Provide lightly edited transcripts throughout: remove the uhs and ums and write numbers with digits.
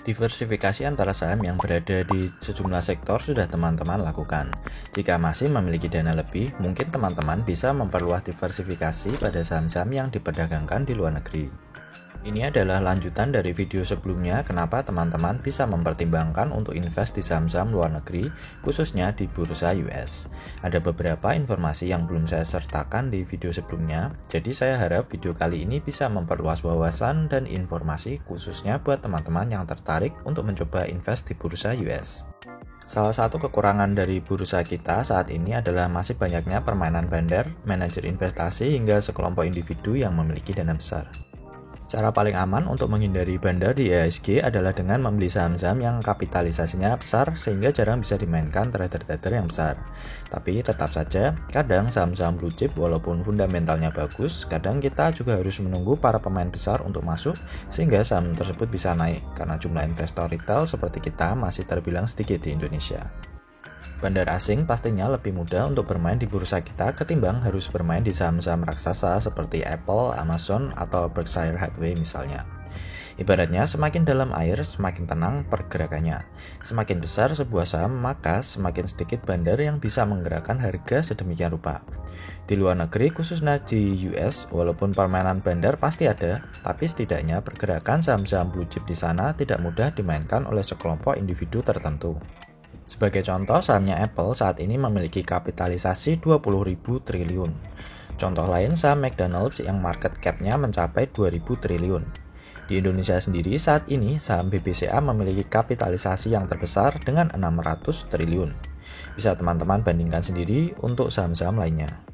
Diversifikasi antara saham yang berada di sejumlah sektor sudah teman-teman lakukan. Jika masih memiliki dana lebih, mungkin teman-teman bisa memperluas diversifikasi pada saham-saham yang diperdagangkan di luar negeri. Ini adalah lanjutan dari video sebelumnya kenapa teman-teman bisa mempertimbangkan untuk invest di saham-saham luar negeri, khususnya di bursa US. Ada beberapa informasi yang belum saya sertakan di video sebelumnya, jadi saya harap video kali ini bisa memperluas wawasan dan informasi khususnya buat teman-teman yang tertarik untuk mencoba invest di bursa US. Salah satu kekurangan dari bursa kita saat ini adalah masih banyaknya permainan bandar, manajer investasi hingga sekelompok individu yang memiliki dana besar. Cara paling aman untuk menghindari bandar di IHSG adalah dengan membeli saham-saham yang kapitalisasinya besar sehingga jarang bisa dimainkan trader-trader yang besar. Tapi tetap saja, kadang saham-saham blue chip walaupun fundamentalnya bagus, kadang kita juga harus menunggu para pemain besar untuk masuk sehingga saham tersebut bisa naik karena jumlah investor retail seperti kita masih terbilang sedikit di Indonesia. Bandar asing pastinya lebih mudah untuk bermain di bursa kita ketimbang harus bermain di saham-saham raksasa seperti Apple, Amazon, atau Berkshire Hathaway misalnya. Ibaratnya semakin dalam air semakin tenang pergerakannya. Semakin besar sebuah saham maka semakin sedikit bandar yang bisa menggerakkan harga sedemikian rupa. Di luar negeri khususnya di US walaupun permainan bandar pasti ada, tapi setidaknya pergerakan saham-saham blue chip di sana tidak mudah dimainkan oleh sekelompok individu tertentu. Sebagai contoh, sahamnya Apple saat ini memiliki kapitalisasi 20.000 triliun. Contoh lain saham McDonald's yang market cap-nya mencapai 2.000 triliun. Di Indonesia sendiri saat ini saham BBCA memiliki kapitalisasi yang terbesar dengan 600 triliun. Bisa teman-teman bandingkan sendiri untuk saham-saham lainnya.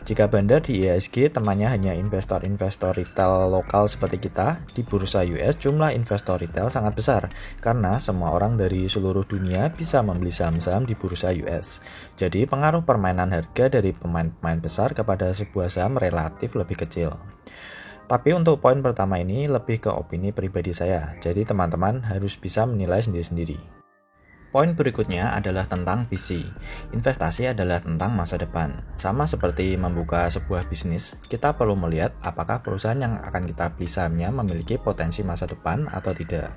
Jika bandar di IHSG temannya hanya investor-investor retail lokal seperti kita, di bursa US jumlah investor retail sangat besar karena semua orang dari seluruh dunia bisa membeli saham-saham di bursa US. Jadi pengaruh permainan harga dari pemain-pemain besar kepada sebuah saham relatif lebih kecil. Tapi untuk poin pertama ini lebih ke opini pribadi saya, jadi teman-teman harus bisa menilai sendiri-sendiri. Poin berikutnya adalah tentang visi. Investasi adalah tentang masa depan. Sama seperti membuka sebuah bisnis, kita perlu melihat apakah perusahaan yang akan kita beli sahamnya memiliki potensi masa depan atau tidak.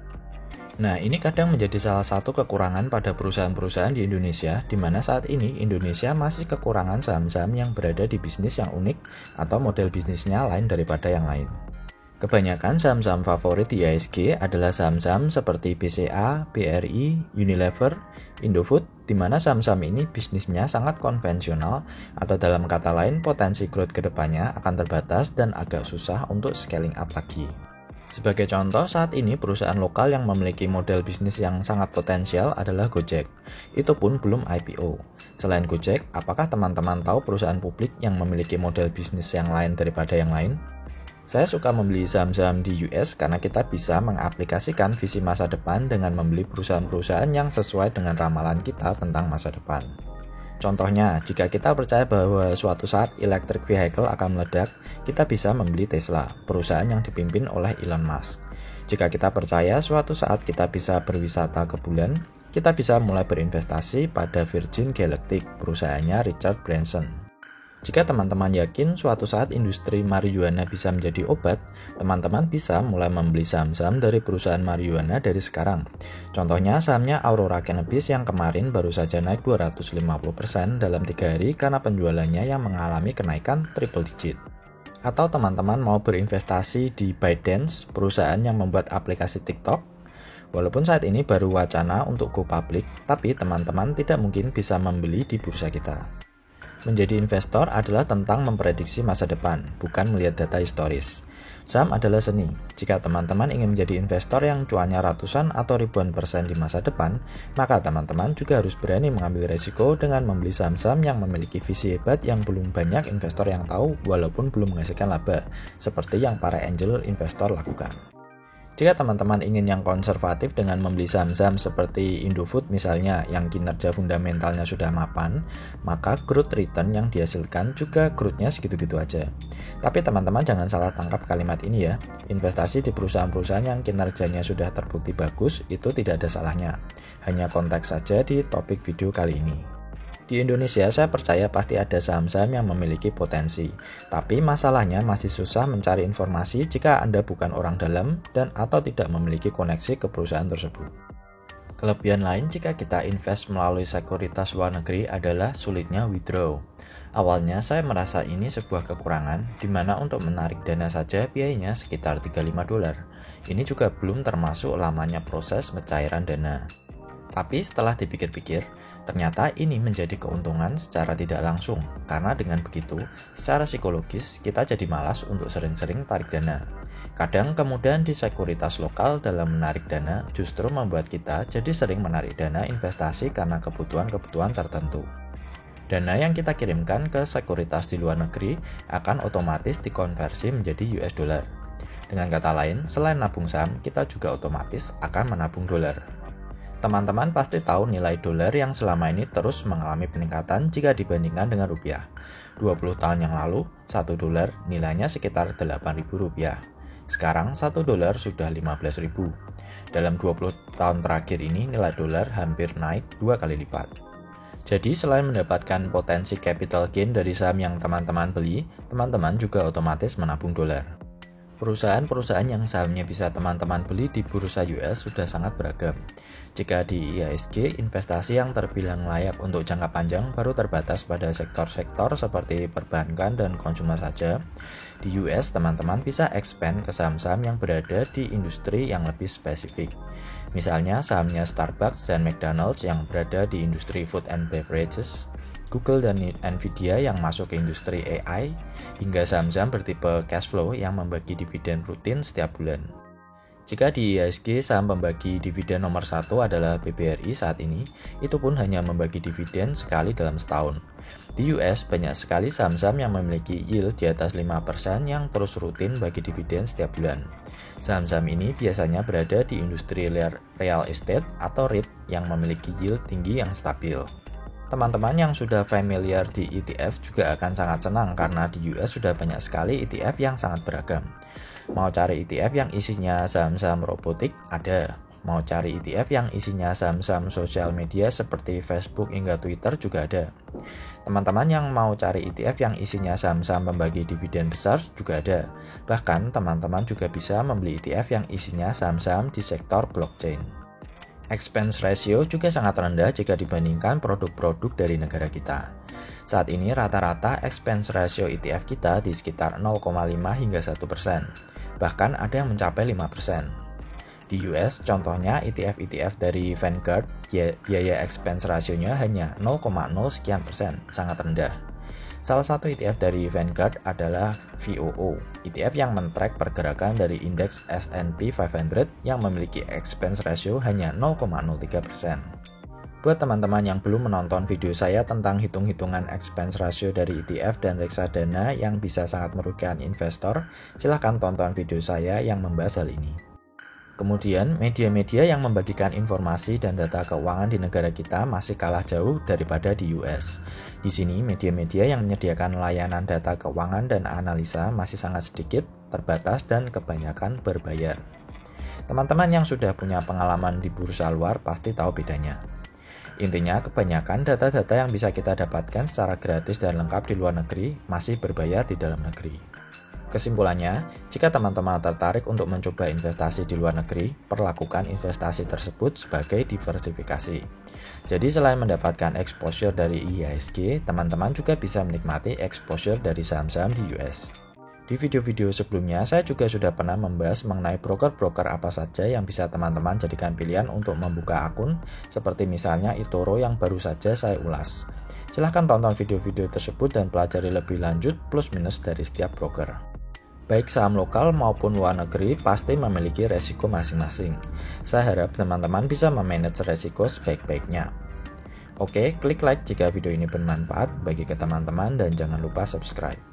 Nah, ini kadang menjadi salah satu kekurangan pada perusahaan-perusahaan di Indonesia, di mana saat ini Indonesia masih kekurangan saham-saham yang berada di bisnis yang unik atau model bisnisnya lain daripada yang lain. Kebanyakan saham-saham favorit di IHSG adalah saham-saham seperti BCA, BRI, Unilever, Indofood, di mana saham-saham ini bisnisnya sangat konvensional atau dalam kata lain potensi growth kedepannya akan terbatas dan agak susah untuk scaling up lagi. Sebagai contoh, saat ini perusahaan lokal yang memiliki model bisnis yang sangat potensial adalah Gojek. Itu pun belum IPO. Selain Gojek, apakah teman-teman tahu perusahaan publik yang memiliki model bisnis yang lain daripada yang lain? Saya suka membeli saham-saham di US karena kita bisa mengaplikasikan visi masa depan dengan membeli perusahaan-perusahaan yang sesuai dengan ramalan kita tentang masa depan. Contohnya, jika kita percaya bahwa suatu saat electric vehicle akan meledak, kita bisa membeli Tesla, perusahaan yang dipimpin oleh Elon Musk. Jika kita percaya suatu saat kita bisa berwisata ke bulan, kita bisa mulai berinvestasi pada Virgin Galactic, perusahaannya Richard Branson. Jika teman-teman yakin suatu saat industri marijuana bisa menjadi obat, teman-teman bisa mulai membeli saham-saham dari perusahaan marijuana dari sekarang. Contohnya sahamnya Aurora Cannabis yang kemarin baru saja naik 250% dalam 3 hari karena penjualannya yang mengalami kenaikan triple digit. Atau teman-teman mau berinvestasi di ByteDance, perusahaan yang membuat aplikasi TikTok. Walaupun saat ini baru wacana untuk go public, tapi teman-teman tidak mungkin bisa membeli di bursa kita. Menjadi investor adalah tentang memprediksi masa depan, bukan melihat data historis. Saham adalah seni. Jika teman-teman ingin menjadi investor yang cuannya ratusan atau ribuan persen di masa depan, maka teman-teman juga harus berani mengambil resiko dengan membeli saham-saham yang memiliki visi hebat yang belum banyak investor yang tahu walaupun belum menghasilkan laba, seperti yang para angel investor lakukan. Jika teman-teman ingin yang konservatif dengan membeli saham-saham seperti Indofood misalnya yang kinerja fundamentalnya sudah mapan, maka growth return yang dihasilkan juga growth-nya segitu-gitu aja. Tapi teman-teman jangan salah tangkap kalimat ini ya. Investasi di perusahaan-perusahaan yang kinerjanya sudah terbukti bagus itu tidak ada salahnya. Hanya konteks saja di topik video kali ini. Di Indonesia saya percaya pasti ada saham-saham yang memiliki potensi, tapi masalahnya masih susah mencari informasi jika Anda bukan orang dalam dan atau tidak memiliki koneksi ke perusahaan tersebut. Kelebihan lain jika kita invest melalui sekuritas luar negeri adalah sulitnya withdraw. Awalnya saya merasa ini sebuah kekurangan, di mana untuk menarik dana saja biayanya sekitar $35. Ini juga belum termasuk lamanya proses pencairan dana. Tapi setelah dipikir-pikir, ternyata ini menjadi keuntungan secara tidak langsung, karena dengan begitu, secara psikologis kita jadi malas untuk sering-sering tarik dana. Kadang kemudahan di sekuritas lokal dalam menarik dana justru membuat kita jadi sering menarik dana investasi karena kebutuhan-kebutuhan tertentu. Dana yang kita kirimkan ke sekuritas di luar negeri akan otomatis dikonversi menjadi US dollar. Dengan kata lain, selain nabung saham, kita juga otomatis akan menabung dolar. Teman-teman pasti tahu nilai dolar yang selama ini terus mengalami peningkatan jika dibandingkan dengan rupiah. 20 tahun yang lalu, 1 dolar nilainya sekitar Rp8.000. Sekarang 1 dolar sudah Rp15.000. Dalam 20 tahun terakhir ini nilai dolar hampir naik 2 kali lipat. Jadi selain mendapatkan potensi capital gain dari saham yang teman-teman beli, teman-teman juga otomatis menabung dolar. Perusahaan-perusahaan yang sahamnya bisa teman-teman beli di bursa US sudah sangat beragam. Jika di IHSG, investasi yang terbilang layak untuk jangka panjang baru terbatas pada sektor-sektor seperti perbankan dan konsumer saja. Di US, teman-teman bisa expand ke saham-saham yang berada di industri yang lebih spesifik. Misalnya sahamnya Starbucks dan McDonald's yang berada di industri food and beverages, Google dan Nvidia yang masuk ke industri AI, hingga saham-saham bertipe cash flow yang membagi dividen rutin setiap bulan. Jika di IHSG saham pembagi dividen nomor 1 adalah BBRI saat ini, itu pun hanya membagi dividen sekali dalam setahun. Di US banyak sekali saham-saham yang memiliki yield di atas 5% yang terus rutin bagi dividen setiap bulan. Saham-saham ini biasanya berada di industri real estate atau REIT yang memiliki yield tinggi yang stabil. Teman-teman yang sudah familiar di ETF juga akan sangat senang karena di US sudah banyak sekali ETF yang sangat beragam. Mau cari ETF yang isinya saham-saham robotik? Ada. Mau cari ETF yang isinya saham-saham sosial media seperti Facebook hingga Twitter juga ada. Teman-teman yang mau cari ETF yang isinya saham-saham pembagi dividen besar juga ada. Bahkan teman-teman juga bisa membeli ETF yang isinya saham-saham di sektor blockchain. Expense ratio juga sangat rendah jika dibandingkan produk-produk dari negara kita. Saat ini rata-rata expense ratio ETF kita di sekitar 0,5 hingga 1%. Bahkan ada yang mencapai 5%. Di US, contohnya ETF-ETF dari Vanguard, biaya expense rasionya hanya 0,0 sekian persen, sangat rendah. Salah satu ETF dari Vanguard adalah VOO, ETF yang men-track pergerakan dari indeks S&P 500 yang memiliki expense ratio hanya 0,03%. Buat teman-teman yang belum menonton video saya tentang hitung-hitungan expense ratio dari ETF dan reksadana yang bisa sangat merugikan investor, silahkan tonton video saya yang membahas hal ini. Kemudian, media-media yang membagikan informasi dan data keuangan di negara kita masih kalah jauh daripada di US. Di sini, media-media yang menyediakan layanan data keuangan dan analisa masih sangat sedikit, terbatas, dan kebanyakan berbayar. Teman-teman yang sudah punya pengalaman di bursa luar pasti tahu bedanya. Intinya, kebanyakan data-data yang bisa kita dapatkan secara gratis dan lengkap di luar negeri masih berbayar di dalam negeri. Kesimpulannya, jika teman-teman tertarik untuk mencoba investasi di luar negeri, perlakukan investasi tersebut sebagai diversifikasi. Jadi selain mendapatkan exposure dari IHSG, teman-teman juga bisa menikmati exposure dari saham-saham di US. Di video-video sebelumnya, saya juga sudah pernah membahas mengenai broker-broker apa saja yang bisa teman-teman jadikan pilihan untuk membuka akun, seperti misalnya eToro yang baru saja saya ulas. Silahkan tonton video-video tersebut dan pelajari lebih lanjut plus minus dari setiap broker. Baik saham lokal maupun luar negeri pasti memiliki resiko masing-masing. Saya harap teman-teman bisa memanage resiko sebaik-baiknya. Oke, klik like jika video ini bermanfaat bagi teman-teman dan jangan lupa subscribe.